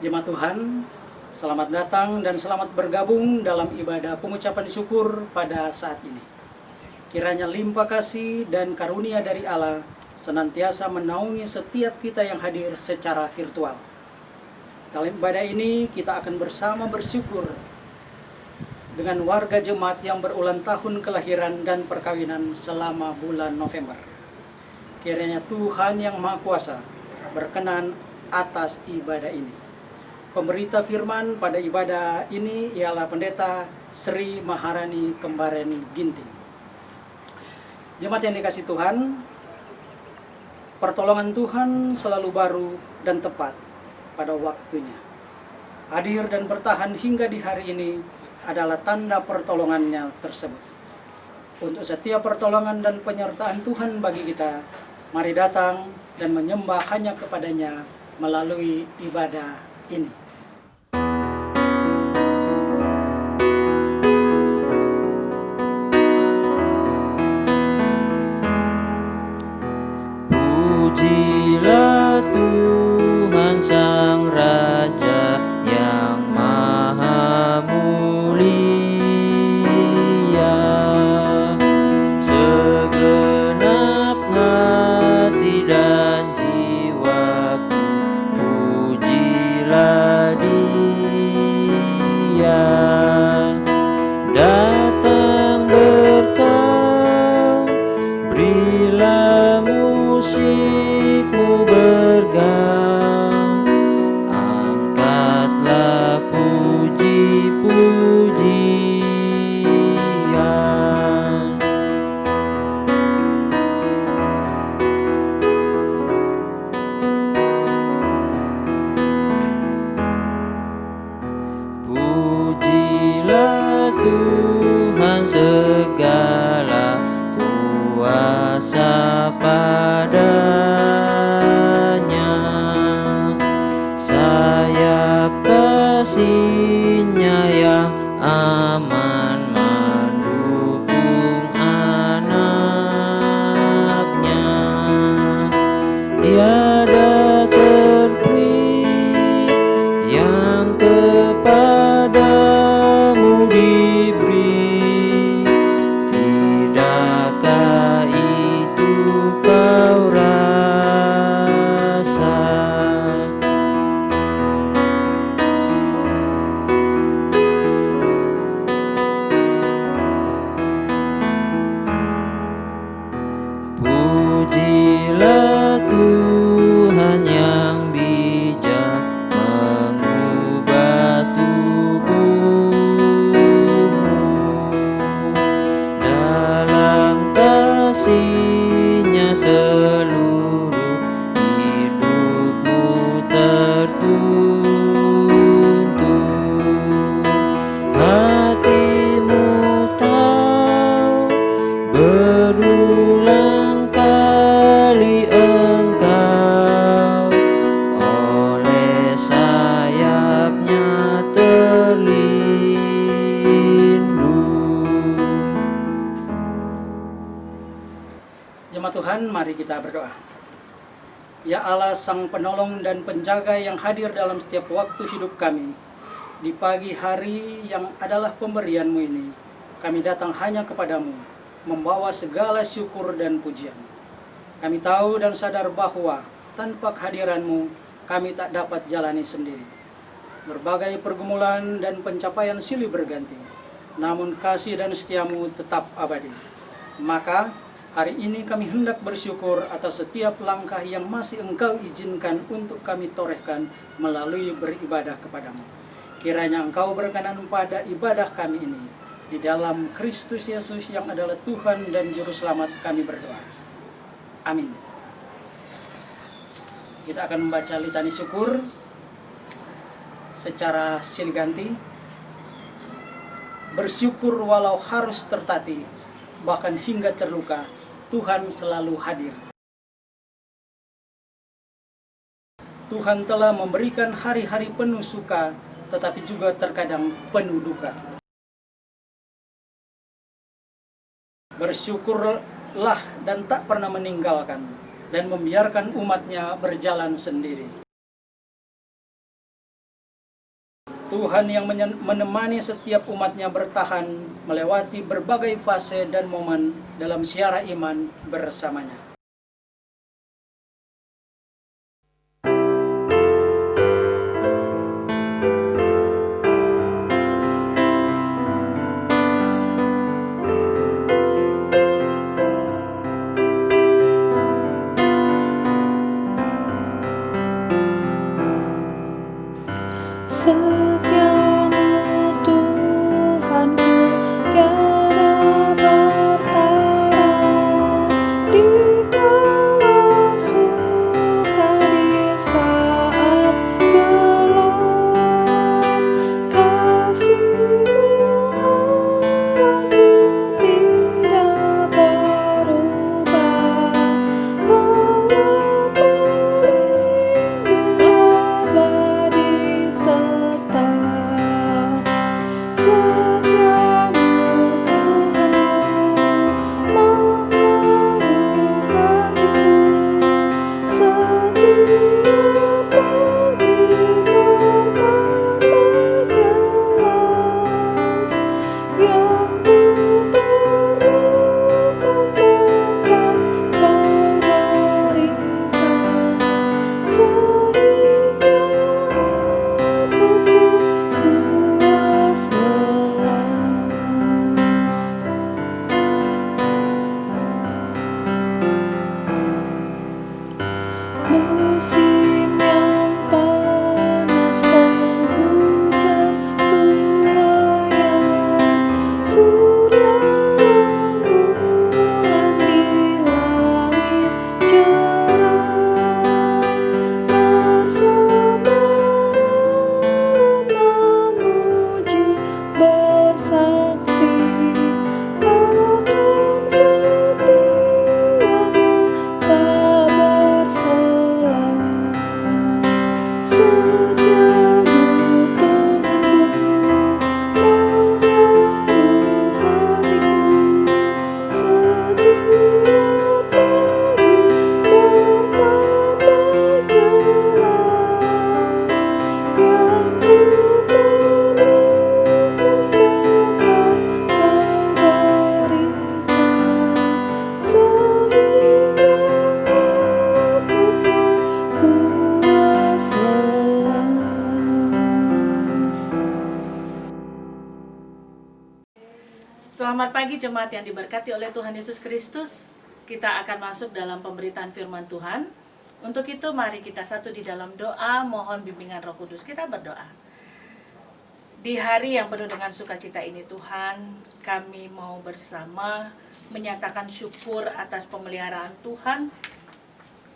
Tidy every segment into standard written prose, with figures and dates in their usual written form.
Jemaat Tuhan, selamat datang dan selamat bergabung dalam ibadah pengucapan syukur pada saat ini. Kiranya limpah kasih dan karunia dari Allah senantiasa menaungi setiap kita yang hadir secara virtual. Dalam ibadah ini kita akan bersama bersyukur dengan warga jemaat yang berulang tahun kelahiran dan perkawinan selama bulan November. Kiranya Tuhan yang Maha Kuasa berkenan atas ibadah ini. Pemberita firman pada ibadah ini ialah Pendeta Sri Maharani Kembaren Ginting. Jemaat yang dikasihi Tuhan, pertolongan Tuhan selalu baru dan tepat pada waktunya. Hadir dan bertahan hingga di hari ini adalah tanda pertolongannya tersebut. Untuk setiap pertolongan dan penyertaan Tuhan bagi kita, mari datang dan menyembah hanya kepadanya melalui ibadah ini. Pujilah Tuhan Sang Raja yang Maha Mulia, segenap hati dan jiwaku pujilah Dia. Datang berkau, berilah musikmu bergaung, angkatlah puji-pujian. Pujilah Tuhan segala kuasa padanya, sayap kasih-Nya yang aman mendukung anak-Nya. Tiada terperi yang kepadamu diberi, tidakkah itu kau rasa? Pujilah Tuhan yang bijak mengubah tubuhmu, dalam kasih-Nya seluruh hidupmu tertuntun. Hatimu tahu berulang kali engkau oleh sayap-Nya terlindung. Jemaat Tuhan, mari kita berdoa. Ya Allah, Sang Penolong dan Penjaga yang hadir dalam setiap waktu hidup kami, di pagi hari yang adalah pemberian-Mu ini, kami datang hanya kepadamu, membawa segala syukur dan pujian. Kami tahu dan sadar bahwa tanpa kehadiran-Mu, kami tak dapat jalani sendiri. Berbagai pergumulan dan pencapaian silih berganti, namun kasih dan setia-Mu tetap abadi. Maka, hari ini kami hendak bersyukur atas setiap langkah yang masih Engkau izinkan untuk kami torehkan melalui beribadah kepadamu. Kiranya Engkau berkenan pada ibadah kami ini. Di dalam Kristus Yesus yang adalah Tuhan dan Juru Selamat kami berdoa. Amin. Kita akan membaca litani syukur secara silih ganti. Bersyukur walau harus tertatih, bahkan hingga terluka, Tuhan selalu hadir. Tuhan telah memberikan hari-hari penuh suka, tetapi juga terkadang penuh duka. Bersyukurlah dan tak pernah meninggalkan, dan membiarkan umatnya berjalan sendiri. Tuhan yang menemani setiap umatnya bertahan melewati berbagai fase dan momen dalam siara iman bersamanya. Setiamu Tuhanku tiada bertara, di kala suka di saat gelap. Kasih-Mu Allahku tidak berubah, walau pelindung abadi tetap. Setiamu Tuhanku mengaruhi hatiku, setiap pagi bertambah jelas. Yang ku perlukan tetap Kau berikan, sehingga aku puas lelas. Musim yang panas, penghujan tuayan, surya rembulan di langit cerah, bersama memuji bersaksi akan setiamu tak berselang. Setiamu Tuhanku mengaruhi hatiku, setiap pagi bertambah jelas. Yang ku perlukan tetap Kau berikan, sehingga aku puas lelas. Selamat pagi jemaat yang diberkati oleh Tuhan Yesus Kristus. Kita akan masuk dalam pemberitaan firman Tuhan. Untuk itu mari kita satu di dalam doa, mohon bimbingan Roh Kudus. Kita berdoa. Di hari yang penuh dengan sukacita ini Tuhan, kami mau bersama menyatakan syukur atas pemeliharaan Tuhan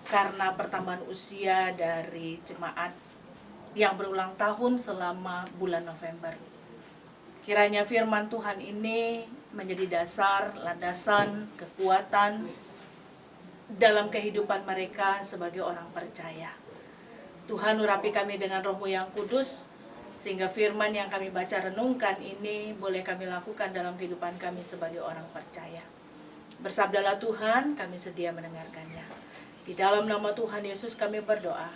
karena pertambahan usia dari jemaat yang berulang tahun selama bulan November. Kiranya firman Tuhan ini menjadi dasar, landasan, kekuatan dalam kehidupan mereka sebagai orang percaya. Tuhan, urapi kami dengan Roh-Mu yang kudus, sehingga firman yang kami baca renungkan ini boleh kami lakukan dalam kehidupan kami sebagai orang percaya. Bersabdalah Tuhan, kami sedia mendengarkannya. Di dalam nama Tuhan Yesus kami berdoa.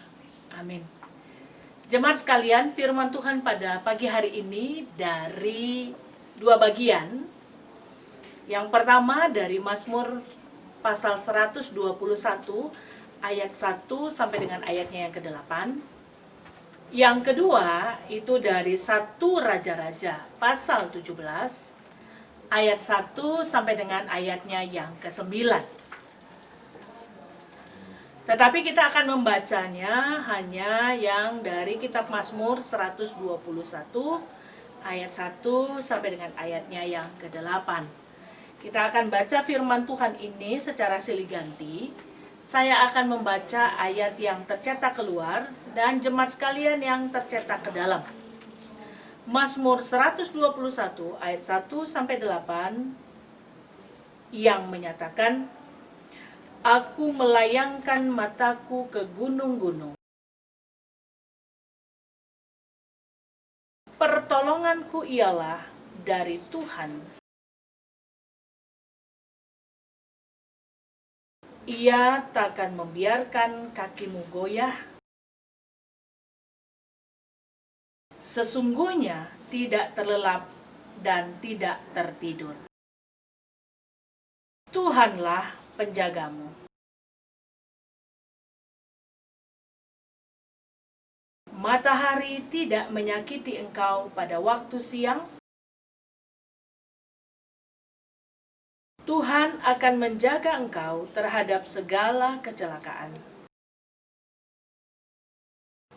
Amin. Jemaat sekalian, firman Tuhan pada pagi hari ini dari dua bagian. Yang pertama dari Mazmur pasal 121 ayat 1 sampai dengan ayatnya yang ke-8. Yang kedua itu dari 1 Raja-Raja pasal 17 ayat 1 sampai dengan ayatnya yang ke-9. Tetapi kita akan membacanya hanya yang dari kitab Mazmur 121 ayat 1 sampai dengan ayatnya yang ke-8. Kita akan baca firman Tuhan ini secara silih ganti. Saya akan membaca ayat yang tercetak keluar dan jemaat sekalian yang tercetak ke dalam. Mazmur 121 ayat 1 sampai 8 yang menyatakan, Aku melayangkan mataku ke gunung-gunung. Pertolonganku ialah dari Tuhan. Ia takkan membiarkan kakimu goyah, sesungguhnya tidak terlelap dan tidak tertidur. Tuhanlah penjagamu. Matahari tidak menyakiti engkau pada waktu siang. Tuhan akan menjaga engkau terhadap segala kecelakaan.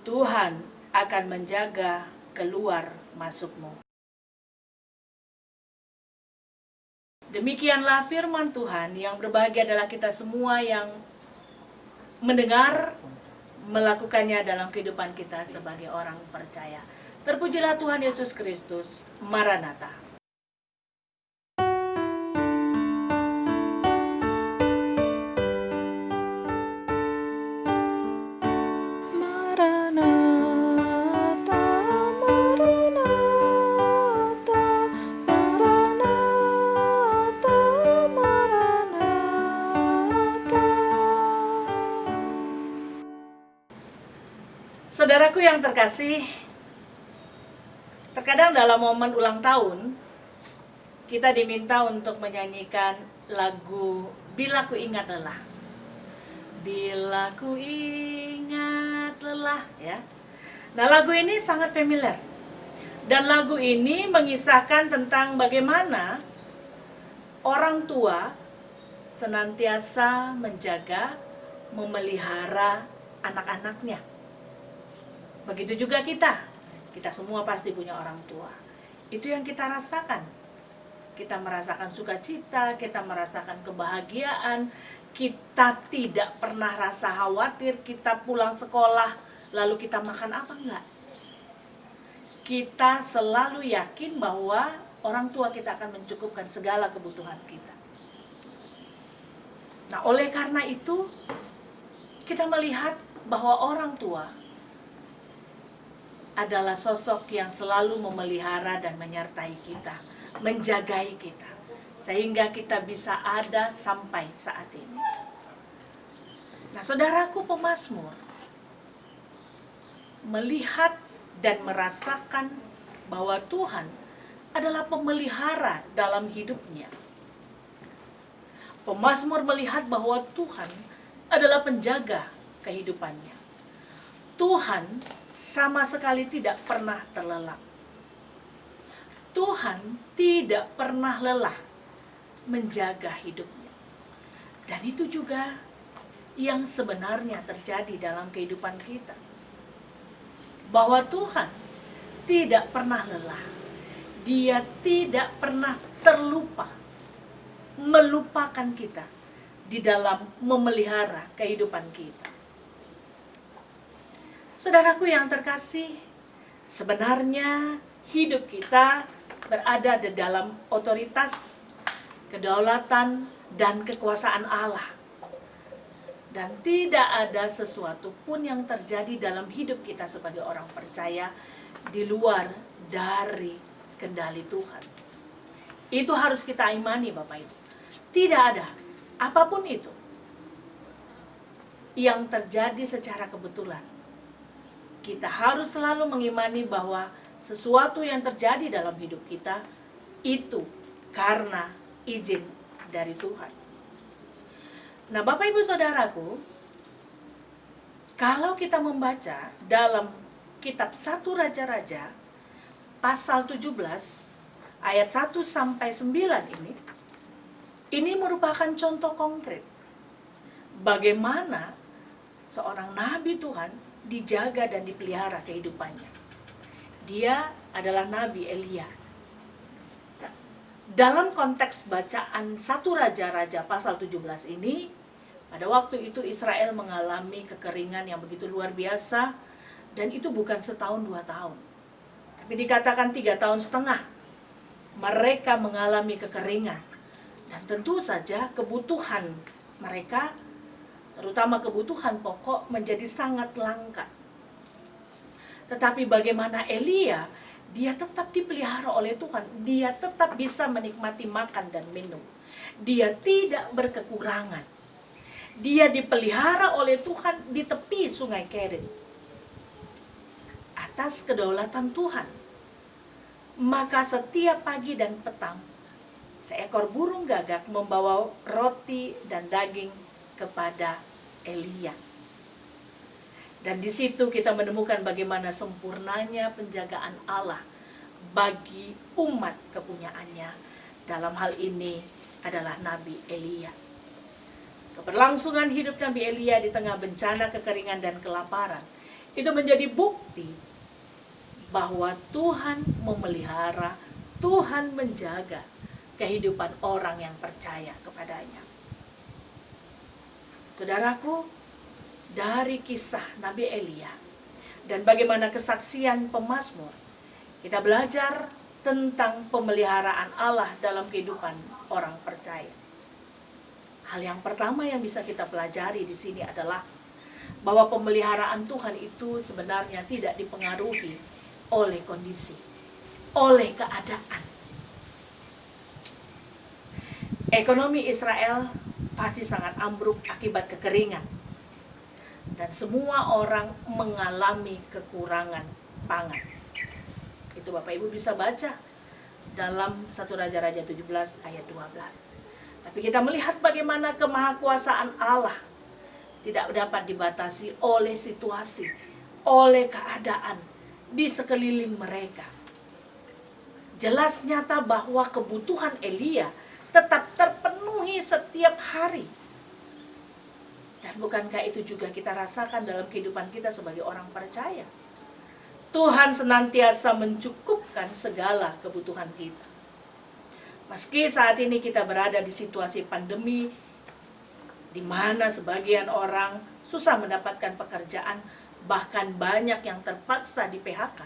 Tuhan akan menjaga keluar masukmu. Demikianlah firman Tuhan. Yang berbahagia adalah kita semua yang mendengar, melakukannya dalam kehidupan kita sebagai orang percaya. Terpujilah Tuhan Yesus Kristus. Maranatha. Maranatha, Maranatha, Maranatha, Maranatha. Saudaraku yang terkasih, terkadang dalam momen ulang tahun, kita diminta untuk menyanyikan lagu Bila Ku Ingat Lelah. Bila ku ingat lelah, ya. Nah, lagu ini sangat familiar. Dan lagu ini mengisahkan tentang bagaimana orang tua senantiasa menjaga, memelihara anak-anaknya. Begitu juga kita. Kita semua pasti punya orang tua. Itu yang kita rasakan. Kita merasakan sukacita, kita merasakan kebahagiaan, kita tidak pernah rasa khawatir, kita pulang sekolah, lalu kita makan apa enggak. Kita selalu yakin bahwa orang tua kita akan mencukupkan segala kebutuhan kita. Nah, oleh karena itu, kita melihat bahwa orang tua adalah sosok yang selalu memelihara dan menyertai kita, menjagai kita, sehingga kita bisa ada sampai saat ini. Nah, saudaraku pemazmur melihat dan merasakan bahwa Tuhan adalah pemelihara dalam hidupnya. Pemazmur melihat bahwa Tuhan adalah penjaga kehidupannya. Tuhan sama sekali tidak pernah terlelap. Tuhan tidak pernah lelah menjaga hidupnya. Dan itu juga yang sebenarnya terjadi dalam kehidupan kita. Bahwa Tuhan tidak pernah lelah. Dia tidak pernah terlupa, melupakan kita di dalam memelihara kehidupan kita. Saudaraku yang terkasih, sebenarnya hidup kita berada di dalam otoritas, kedaulatan, dan kekuasaan Allah. Dan tidak ada sesuatu pun yang terjadi dalam hidup kita sebagai orang percaya di luar dari kendali Tuhan. Itu harus kita imani, Bapak Ibu. Tidak ada apapun itu yang terjadi secara kebetulan. Kita harus selalu mengimani bahwa sesuatu yang terjadi dalam hidup kita itu karena izin dari Tuhan. Nah, Bapak Ibu Saudaraku, kalau kita membaca dalam kitab 1 Raja-Raja pasal 17 ayat 1 sampai 9 ini merupakan contoh konkret bagaimana seorang nabi Tuhan dijaga dan dipelihara kehidupannya. Dia adalah Nabi Elia. Dalam konteks bacaan 1 Raja-Raja pasal 17 ini, pada waktu itu Israel mengalami kekeringan yang begitu luar biasa, dan itu bukan setahun 2 tahun. Tapi dikatakan 3,5 tahun mereka mengalami kekeringan. Dan tentu saja kebutuhan mereka, terutama kebutuhan pokok, menjadi sangat langka. Tetapi bagaimana Elia, dia tetap dipelihara oleh Tuhan. Dia tetap bisa menikmati makan dan minum. Dia tidak berkekurangan. Dia dipelihara oleh Tuhan di tepi sungai Kerit. atas kedaulatan Tuhan. Maka setiap pagi dan petang, seekor burung gagak membawa roti dan daging kepada Elia. Dan di situ kita menemukan bagaimana sempurnanya penjagaan Allah bagi umat kepunyaannya. Dalam hal ini adalah Nabi Elia. Keberlangsungan hidup Nabi Elia di tengah bencana kekeringan dan kelaparan itu menjadi bukti bahwa Tuhan memelihara, Tuhan menjaga kehidupan orang yang percaya kepadanya. Saudaraku, dari kisah Nabi Elia dan bagaimana kesaksian pemazmur, kita belajar tentang pemeliharaan Allah dalam kehidupan orang percaya. Hal yang pertama yang bisa kita pelajari di sini adalah bahwa pemeliharaan Tuhan itu sebenarnya tidak dipengaruhi oleh kondisi, oleh keadaan. Ekonomi Israel pasti sangat ambruk akibat kekeringan. Dan semua orang mengalami kekurangan pangan. Itu Bapak Ibu bisa baca dalam 1 Raja-Raja 17 ayat 12. Tapi kita melihat bagaimana kemahakuasaan Allah tidak dapat dibatasi oleh situasi, oleh keadaan di sekeliling mereka. Jelas nyata bahwa kebutuhan Elia tetap terpenuhi setiap hari. Dan bukankah itu juga kita rasakan dalam kehidupan kita sebagai orang percaya? Tuhan senantiasa mencukupkan segala kebutuhan kita. Meski saat ini kita berada di situasi pandemi, di mana sebagian orang susah mendapatkan pekerjaan, bahkan banyak yang terpaksa di PHK.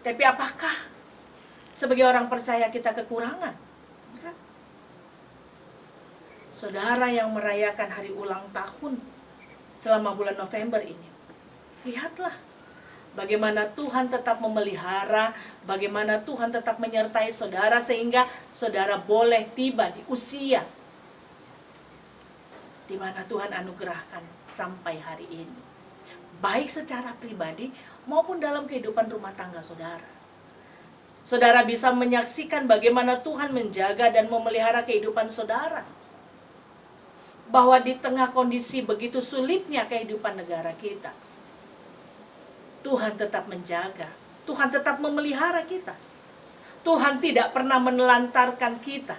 Tapi apakah sebagai orang percaya kita kekurangan? Enggak. Saudara yang merayakan hari ulang tahun selama bulan November ini, lihatlah bagaimana Tuhan tetap memelihara, bagaimana Tuhan tetap menyertai saudara sehingga saudara boleh tiba di usia di mana Tuhan anugerahkan sampai hari ini. Baik secara pribadi maupun dalam kehidupan rumah tangga saudara. Saudara bisa menyaksikan bagaimana Tuhan menjaga dan memelihara kehidupan saudara. Bahwa di tengah kondisi begitu sulitnya kehidupan negara kita, Tuhan tetap menjaga, Tuhan tetap memelihara kita. Tuhan tidak pernah menelantarkan kita.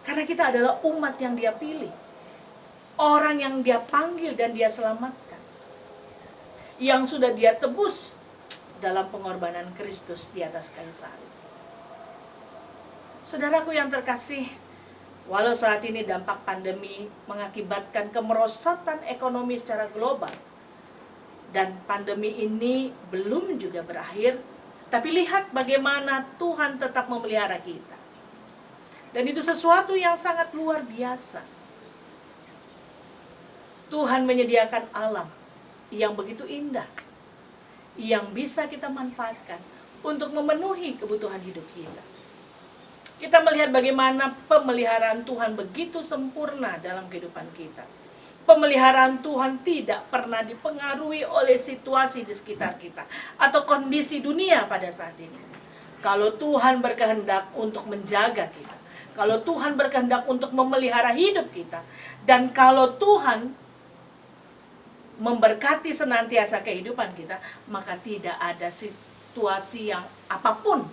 Karena kita adalah umat yang Dia pilih. Orang yang Dia panggil dan Dia selamatkan. Yang sudah Dia tebus dalam pengorbanan Kristus di atas kayu salib. Saudaraku yang terkasih, walau saat ini dampak pandemi mengakibatkan kemerosotan ekonomi secara global, dan pandemi ini belum juga berakhir, tapi lihat bagaimana Tuhan tetap memelihara kita. Dan itu sesuatu yang sangat luar biasa. Tuhan menyediakan alam yang begitu indah, yang bisa kita manfaatkan untuk memenuhi kebutuhan hidup kita. Kita melihat bagaimana pemeliharaan Tuhan begitu sempurna dalam kehidupan kita. Pemeliharaan Tuhan tidak pernah dipengaruhi oleh situasi di sekitar kita atau kondisi dunia pada saat ini. Kalau Tuhan berkehendak untuk menjaga kita, kalau Tuhan berkehendak untuk memelihara hidup kita, dan kalau Tuhan memberkati senantiasa kehidupan kita, maka tidak ada situasi yang apapun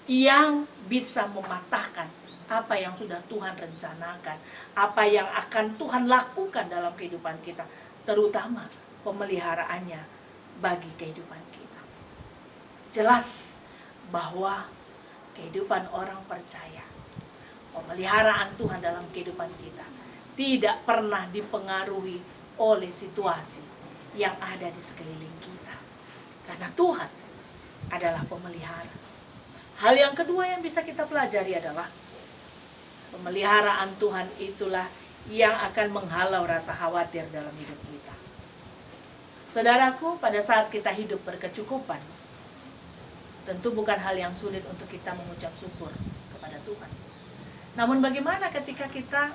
yang bisa mematahkan apa yang sudah Tuhan rencanakan, apa yang akan Tuhan lakukan dalam kehidupan kita, terutama pemeliharaannya bagi kehidupan kita. Jelas bahwa kehidupan orang percaya, pemeliharaan Tuhan dalam kehidupan kita tidak pernah dipengaruhi oleh situasi yang ada di sekeliling kita. Karena Tuhan adalah pemelihara. Hal yang kedua yang bisa kita pelajari adalah pemeliharaan Tuhan itulah yang akan menghalau rasa khawatir dalam hidup kita. Saudaraku, pada saat kita hidup berkecukupan, tentu bukan hal yang sulit untuk kita mengucap syukur kepada Tuhan. Namun bagaimana ketika kita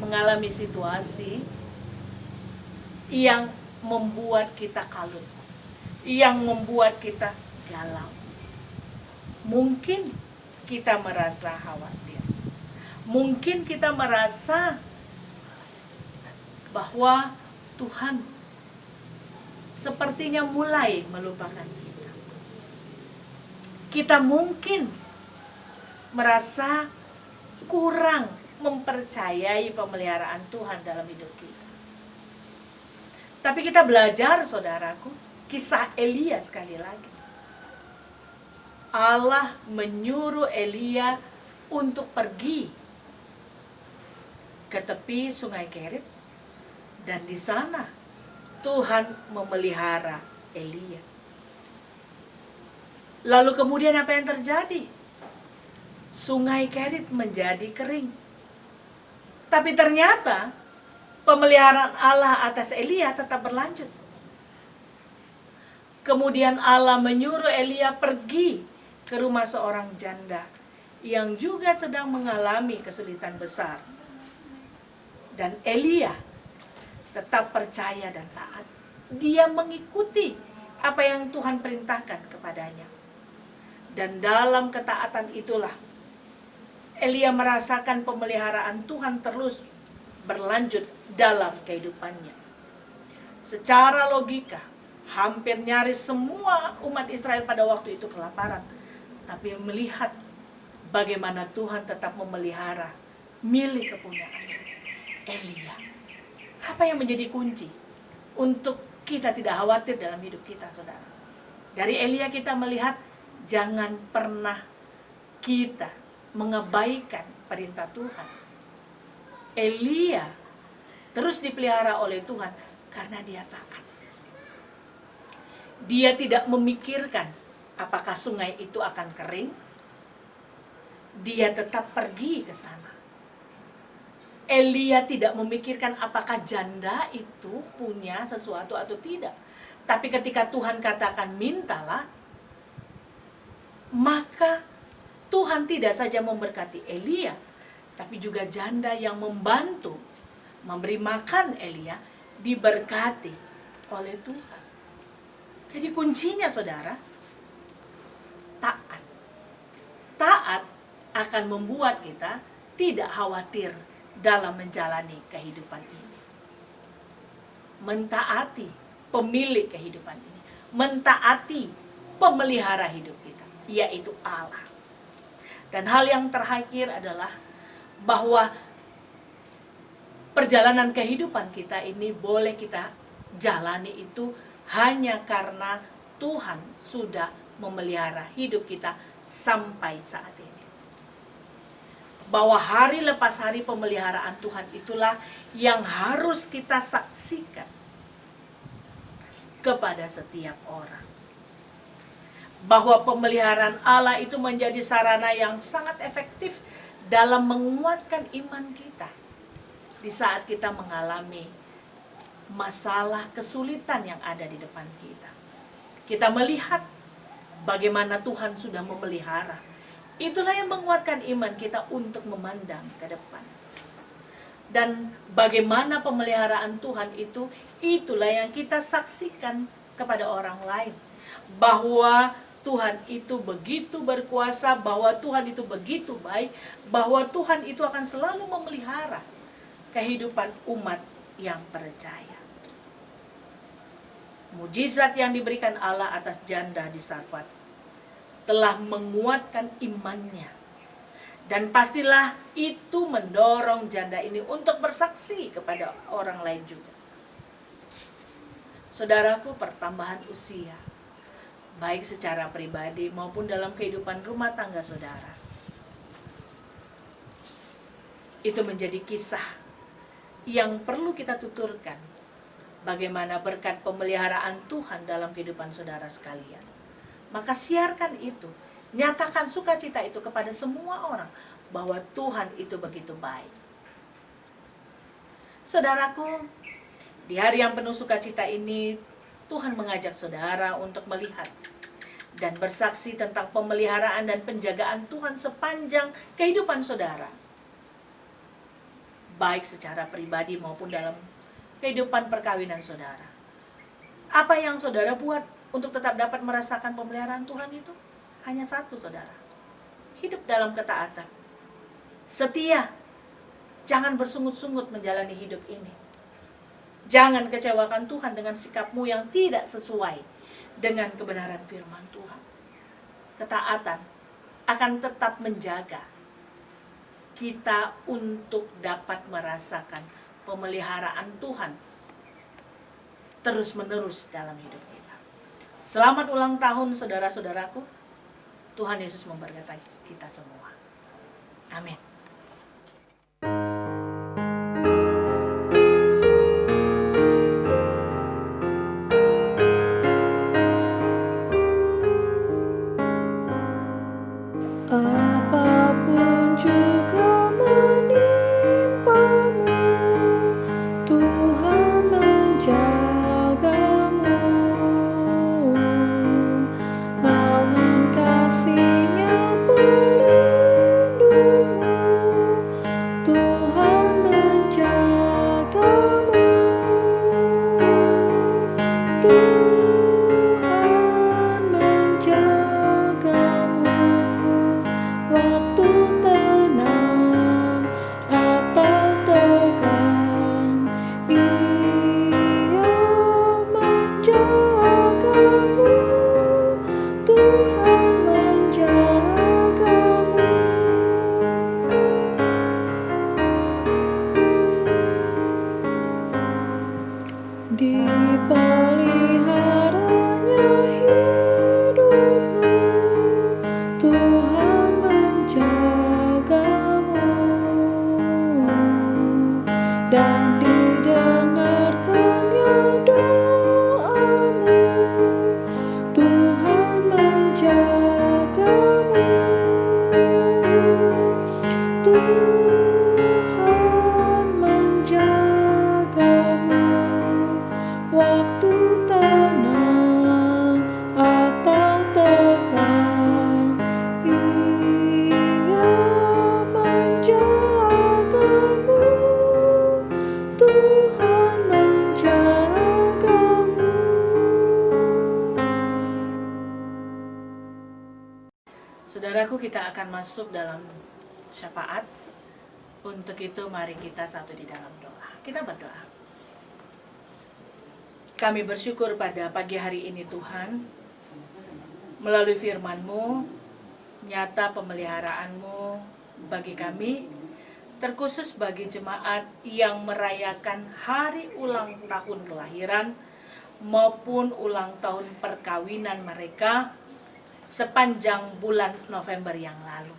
mengalami situasi yang membuat kita kalut, yang membuat kita galau. Mungkin kita merasa khawatir. Mungkin kita merasa bahwa Tuhan sepertinya mulai melupakan kita. Kita mungkin merasa kurang mempercayai pemeliharaan Tuhan dalam hidup kita. Tapi kita belajar, saudaraku, kisah Elia sekali lagi. Allah menyuruh Elia untuk pergi ke tepi sungai Kerit, dan di sana Tuhan memelihara Elia. Lalu kemudian apa yang terjadi? Sungai Kerit menjadi kering. Tapi ternyata pemeliharaan Allah atas Elia tetap berlanjut. Kemudian Allah menyuruh Elia pergi ke rumah seorang janda yang juga sedang mengalami kesulitan besar. Dan Elia tetap percaya dan taat. Dia mengikuti apa yang Tuhan perintahkan kepadanya. Dan dalam ketaatan itulah Elia merasakan pemeliharaan Tuhan terus berlanjut dalam kehidupannya. Secara logika, hampir nyaris semua umat Israel pada waktu itu kelaparan. Tapi melihat bagaimana Tuhan tetap memelihara milik kepunyaannya, Elia. Apa yang menjadi kunci untuk kita tidak khawatir dalam hidup kita, saudara? Dari Elia kita melihat jangan pernah kita mengabaikan perintah Tuhan. Elia terus dipelihara oleh Tuhan karena dia taat. Dia tidak memikirkan apakah sungai itu akan kering. Dia tetap pergi ke sana. Elia tidak memikirkan apakah janda itu punya sesuatu atau tidak. Tapi ketika Tuhan katakan mintalah, maka Tuhan tidak saja memberkati Elia, tapi juga janda yang membantu memberi makan Elia diberkati oleh Tuhan. Jadi kuncinya, saudara, taat. Taat akan membuat kita tidak khawatir dalam menjalani kehidupan ini. Mentaati pemilik kehidupan ini, mentaati pemelihara hidup kita, yaitu Allah. Dan hal yang terakhir adalah bahwa perjalanan kehidupan kita ini boleh kita jalani itu hanya karena Tuhan sudah memelihara hidup kita sampai saat ini. Bahwa hari lepas hari pemeliharaan Tuhan itulah yang harus kita saksikan kepada setiap orang. Bahwa pemeliharaan Allah itu menjadi sarana yang sangat efektif dalam menguatkan iman kita di saat kita mengalami masalah kesulitan yang ada di depan kita. Kita melihat bagaimana Tuhan sudah memelihara. Itulah yang menguatkan iman kita untuk memandang ke depan. Dan bagaimana pemeliharaan Tuhan itu, itulah yang kita saksikan kepada orang lain. Bahwa Tuhan itu begitu berkuasa, bahwa Tuhan itu begitu baik, bahwa Tuhan itu akan selalu memelihara kehidupan umat yang percaya. Mujizat yang diberikan Allah atas janda di Sarfat telah menguatkan imannya. Dan pastilah itu mendorong janda ini untuk bersaksi kepada orang lain juga. Saudaraku, pertambahan usia, baik secara pribadi maupun dalam kehidupan rumah tangga saudara, itu menjadi kisah yang perlu kita tuturkan. Bagaimana berkat pemeliharaan Tuhan dalam kehidupan saudara sekalian. Maka siarkan itu, nyatakan sukacita itu kepada semua orang, bahwa Tuhan itu begitu baik. Saudaraku, di hari yang penuh sukacita ini, Tuhan mengajak saudara untuk melihat dan bersaksi tentang pemeliharaan dan penjagaan Tuhan sepanjang kehidupan saudara. Baik secara pribadi maupun dalam kehidupan perkawinan saudara. Apa yang saudara buat untuk tetap dapat merasakan pemeliharaan Tuhan itu hanya satu, saudara. Hidup dalam ketaatan. Setia. Jangan bersungut-sungut menjalani hidup ini. Jangan kecewakan Tuhan dengan sikapmu yang tidak sesuai dengan kebenaran firman Tuhan. Ketaatan akan tetap menjaga kita untuk dapat merasakan pemeliharaan Tuhan terus-menerus dalam hidup kita. Selamat ulang tahun saudara-saudaraku. Tuhan Yesus memberkati kita semua. Amin. Apapun juga menimpamu, Tuhan menjagamu. Namun kasih-Nya pelindungmu, Tuhan menjagamu. Tuhan menjagamu. Waktu tenang atau tegang, Ia menjagamu. Tuhan menjagamu. Dipeliharanya hidupmu, Tuhan menjagamu. Dan didengarkannya doamu, Tuhan menjagamu. Tuhan menjagamu. Waktu tenang atau tegang, Ia menjagamu. Tuhan menjagamu. Saudaraku, kita akan masuk dalam syafaat. Untuk itu mari kita satu di dalam doa. Kita berdoa. Kami bersyukur pada pagi hari ini Tuhan, melalui firman-Mu, nyata pemeliharaan-Mu bagi kami, terkhusus bagi jemaat yang merayakan hari ulang tahun kelahiran maupun ulang tahun perkawinan mereka sepanjang bulan November yang lalu.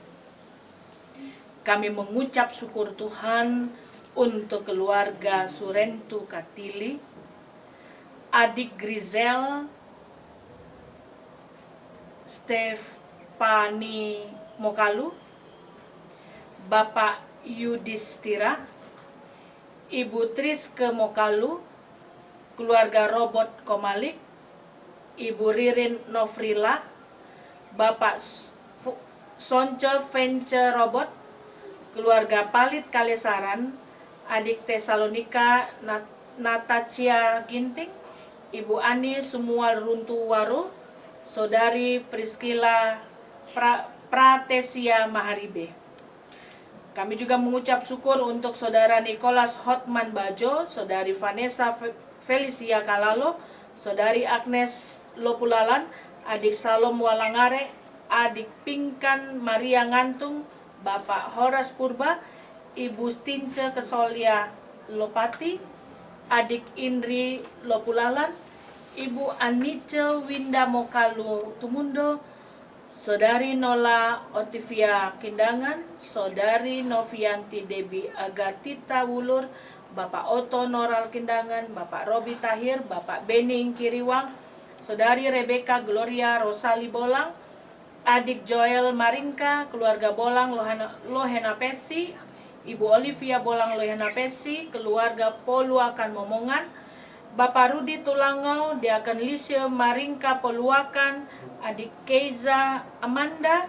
Kami mengucap syukur Tuhan untuk keluarga Surentu Katili, adik Grizel Stefani Mokalu, Bapak Yudhistira, Ibu Triske Mokalu, keluarga Robot Komalik, Ibu Ririn Nofrila, Bapak Sonce Vence Robot, keluarga Palit Kalesaran, adik Tesalonika Natacia Ginting, Ibu Ani Sumual Runtuwaru, Saudari Priscilla Pratesia Maharibe. Kami juga mengucap syukur untuk Saudara Nicholas Hotman Bajo, Saudari Vanessa Felicia Kalalo, Saudari Agnes Lopulalan, adik Salom Walangare, adik Pinkan Maria Ngantung, Bapak Horas Purba, Ibu Stince Kesolia Lopati, adik Indri Lopulalan, Ibu Anice Winda Mokalu Tumundo, Saudari Nola Otivia Kindangan, Saudari Novianti Debi Agatita Wulur, Bapak Oto Noral Kindangan, Bapak Robi Tahir, Bapak Bening Kiriwang, Saudari Rebecca Gloria Rosali Bolang, adik Joel Maringka, keluarga Bolang Lohena Pesi, Ibu Olivia Bolang Lohena Pesi, keluarga Poluakan Momongan, Bapak Rudi Tulangau, Diaken Lisya Maringka Poluakan, adik Keiza Amanda,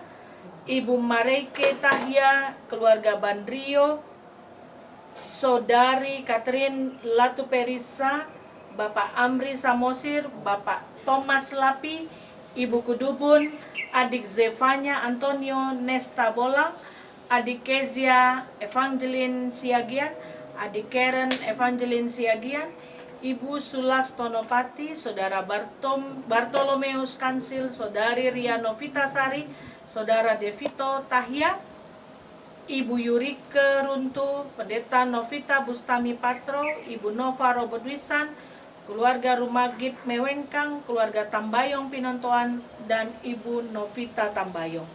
Ibu Mareike Tahya, keluarga Bandrio, Saudari Catherine Latuperisa, Bapak Amri Samosir, Bapak Thomas Lapi, Ibu Kudubun, adik Zevanya Antonio Nesta Bolang, adik Kezia Evangeline Siagian, adik Karen Evangeline Siagian, Ibu Sulas Tonopati, Saudara Bartolomeus Kansil, Saudari Ria Novitasari, Saudara Devito Tahya, Ibu Yurike Runtu, Pendeta Novita Bustami Patro, Ibu Nova Robert Wisan, keluarga Rumagit Mewengkang, keluarga Tambayong Pinontoan, dan Ibu Novita Tambayong.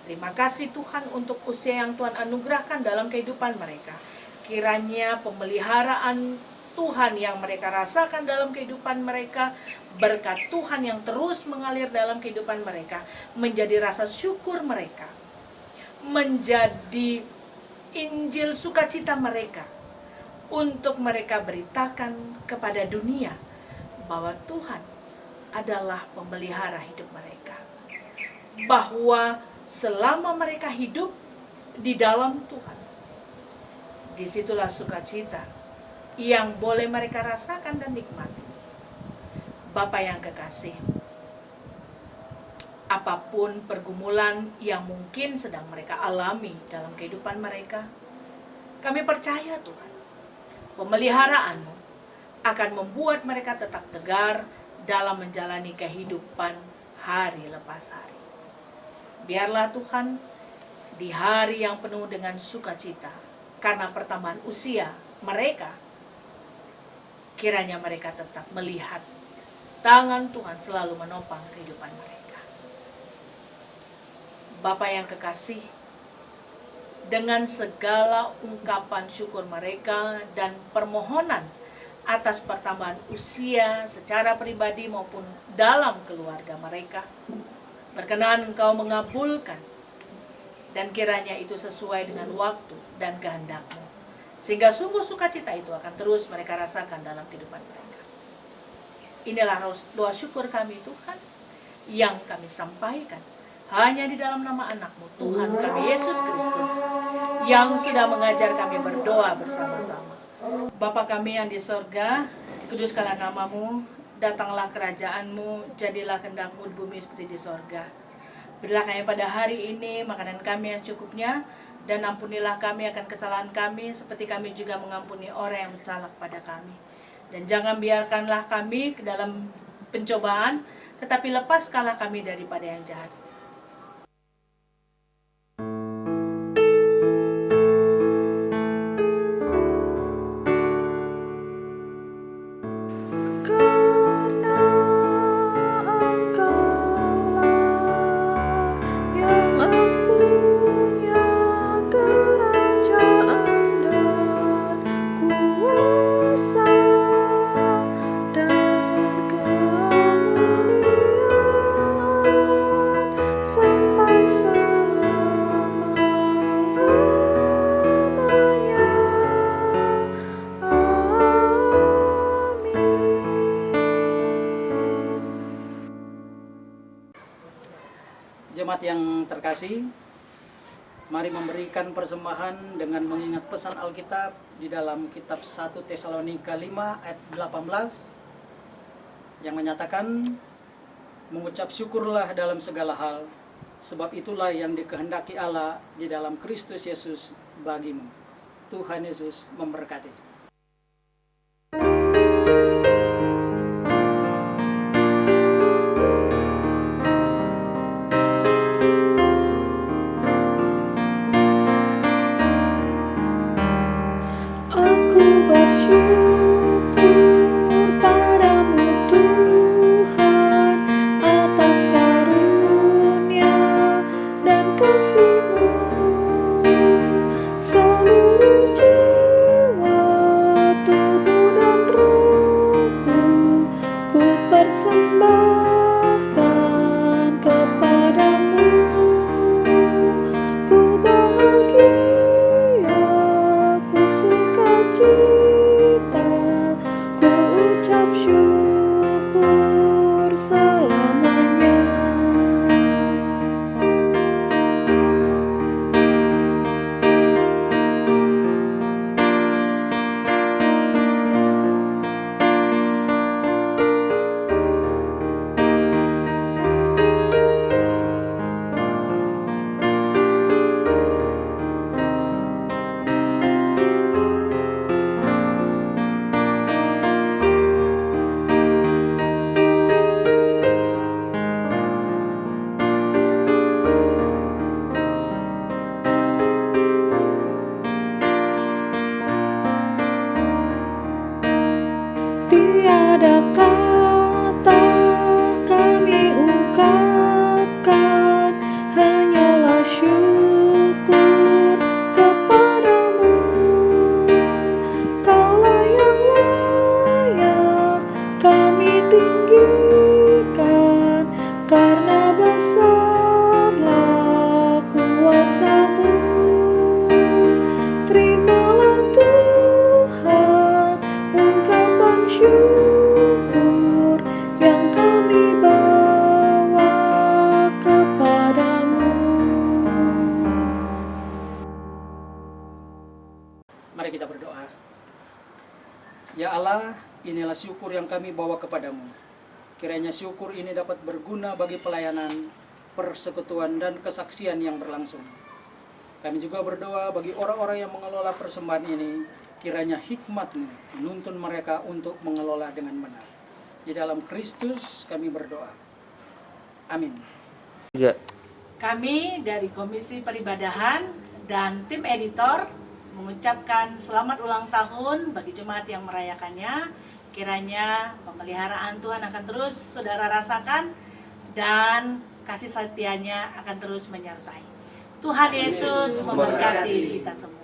Terima kasih Tuhan untuk usia yang Tuhan anugerahkan dalam kehidupan mereka. Kiranya pemeliharaan Tuhan yang mereka rasakan dalam kehidupan mereka, berkat Tuhan yang terus mengalir dalam kehidupan mereka, menjadi rasa syukur mereka, menjadi Injil sukacita mereka, untuk mereka beritakan kepada dunia bahwa Tuhan adalah pemelihara hidup mereka, bahwa selama mereka hidup di dalam Tuhan, disitulah sukacita yang boleh mereka rasakan dan nikmati. Bapak yang kekasih, apapun pergumulan yang mungkin sedang mereka alami dalam kehidupan mereka, kami percaya Tuhan, pemeliharaanmu akan membuat mereka tetap tegar dalam menjalani kehidupan hari lepas hari. Biarlah Tuhan, di hari yang penuh dengan sukacita karena pertambahan usia mereka, kiranya mereka tetap melihat tangan Tuhan selalu menopang kehidupan mereka. Bapa yang kekasih, dengan segala ungkapan syukur mereka dan permohonan atas pertambahan usia secara pribadi maupun dalam keluarga mereka, berkenan Engkau mengabulkan, dan kiranya itu sesuai dengan waktu dan kehendak-Mu, sehingga sungguh sukacita itu akan terus mereka rasakan dalam kehidupan mereka. Inilah doa syukur kami Tuhan, yang kami sampaikan hanya di dalam nama anak-Mu, Tuhan kami Yesus Kristus, yang sudah mengajar kami berdoa bersama-sama. Bapa kami yang di sorga, dikuduskanlah nama-Mu, datanglah kerajaan-Mu, jadilah kehendak-Mu di bumi seperti di sorga. Berilah kami pada hari ini makanan kami yang cukupnya, dan ampunilah kami akan kesalahan kami, seperti kami juga mengampuni orang yang bersalah kepada kami. Dan jangan biarkanlah kami ke dalam pencobaan, tetapi lepaskanlah kami daripada yang jahat. Jemaat yang terkasih, mari memberikan persembahan dengan mengingat pesan Alkitab di dalam kitab 1 Tesalonika 5 ayat 18 yang menyatakan, mengucap syukurlah dalam segala hal, sebab itulah yang dikehendaki Allah di dalam Kristus Yesus bagimu. Tuhan Yesus memberkati. Tiada kata kami ungkapkan, hanyalah syukur kepadamu. Kaulah yang layak kami tinggikan, karena besarlah kuasa-Mu. Terimalah Tuhan ungkapan syukur yang kami bawa kepadamu. Mari kita berdoa. Ya Allah, inilah syukur yang kami bawa kepadamu. Kiranya syukur ini dapat berguna bagi pelayanan, persekutuan, dan kesaksian yang berlangsung. Kami juga berdoa bagi orang-orang yang mengelola persembahan ini, kiranya hikmat-Mu menuntun mereka untuk mengelola dengan benar. Di dalam Kristus kami berdoa. Amin. Kami dari Komisi Peribadahan dan tim editor mengucapkan selamat ulang tahun bagi jemaat yang merayakannya. Kiranya pemeliharaan Tuhan akan terus saudara rasakan dan kasih setianya akan terus menyertai. Tuhan Yesus memberkati kita semua.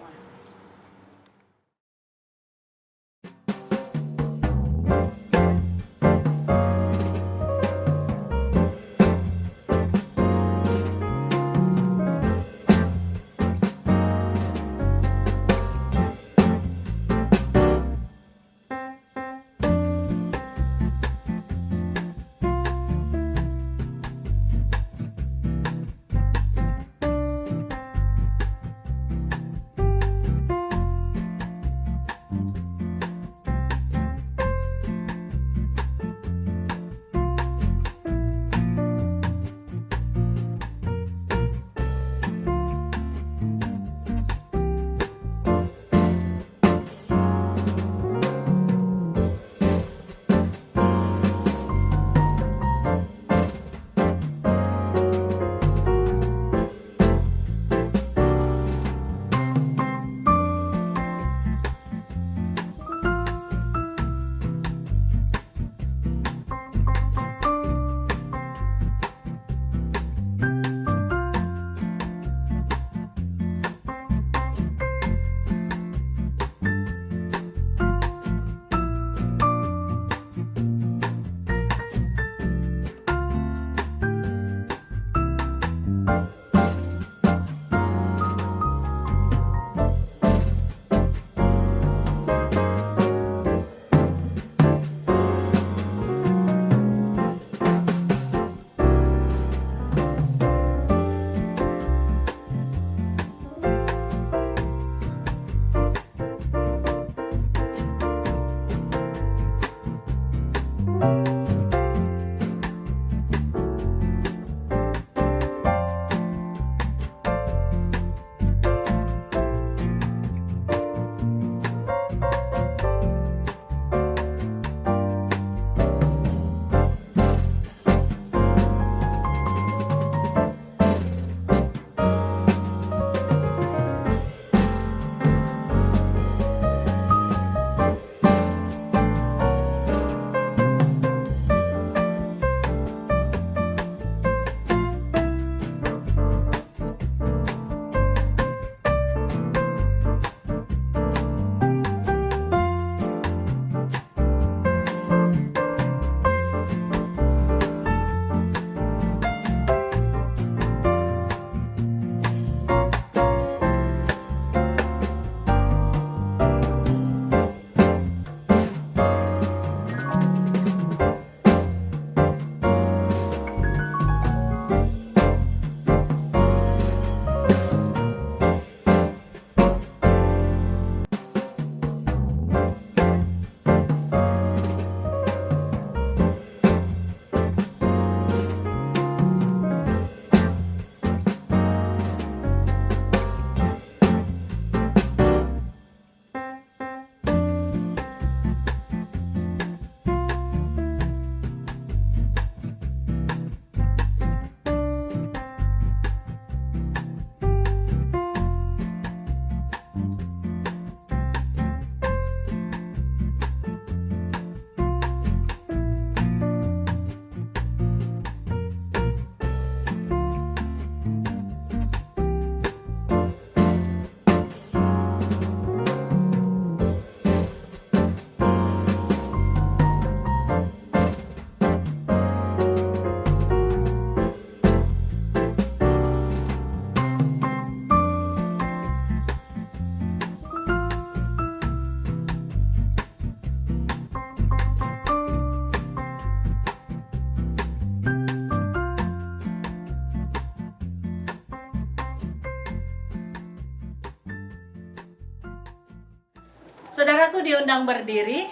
Saudaraku diundang berdiri.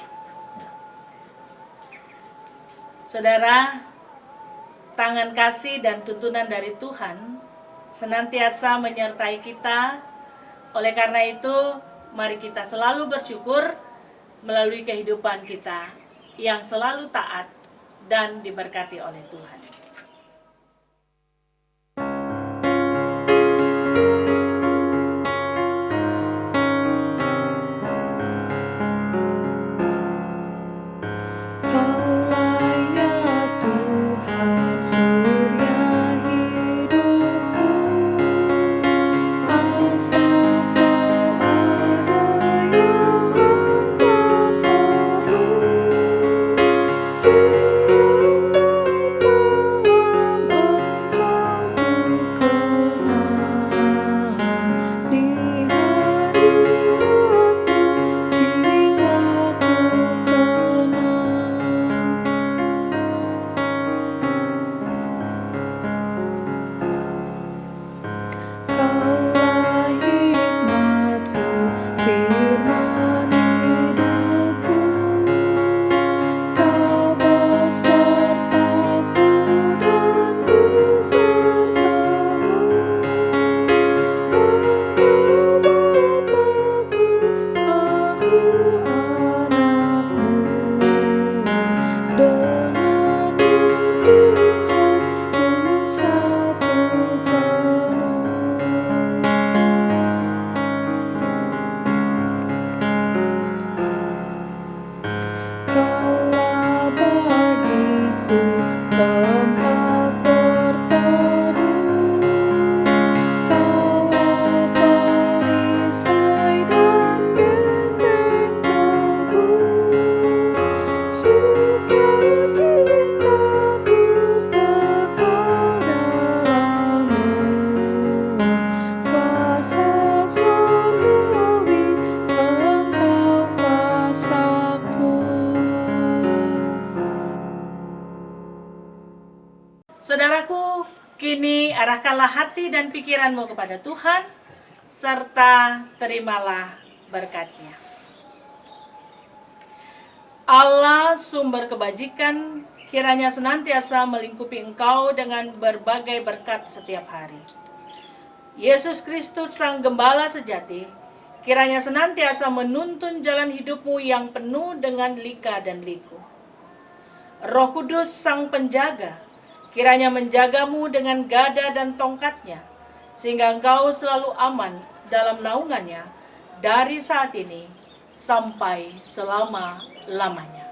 Saudara, tangan kasih dan tuntunan dari Tuhan senantiasa menyertai kita. Oleh karena itu, mari kita selalu bersyukur melalui kehidupan kita yang selalu taat dan diberkati oleh Tuhan. Kaulah ya Tuhan, surya hidupku, asal Kau ada yang tak perlu. Siang dan malam Engkau ku kenang, di hadirat-Mu jiwaku tenang. Kaulah hikmat-Ku, firman hidupku, Kau besertaku dan beserta-Mu. Engkau Bapa-Ku, aku anak-Mu. Denganmu Tuhan, ku satu penuh. Kaulah bagiku tempat berteduh, Kaulah perisai dan benteng teguh. Sukacitaku kekal dalam-Mu, kuasa surgawi Engkau kuasaku. Saudaraku, kini arahkanlah hati dan pikiranmu kepada Tuhan, serta terimalah berkat-Nya. Allah sumber kebajikan, kiranya senantiasa melingkupi engkau dengan berbagai berkat setiap hari. Yesus Kristus Sang Gembala sejati, kiranya senantiasa menuntun jalan hidupmu yang penuh dengan lika dan liku. Roh Kudus Sang Penjaga, kiranya menjagamu dengan gada dan tongkat-Nya, sehingga engkau selalu aman dalam naungan-Nya dari saat ini sampai selama-lamanya.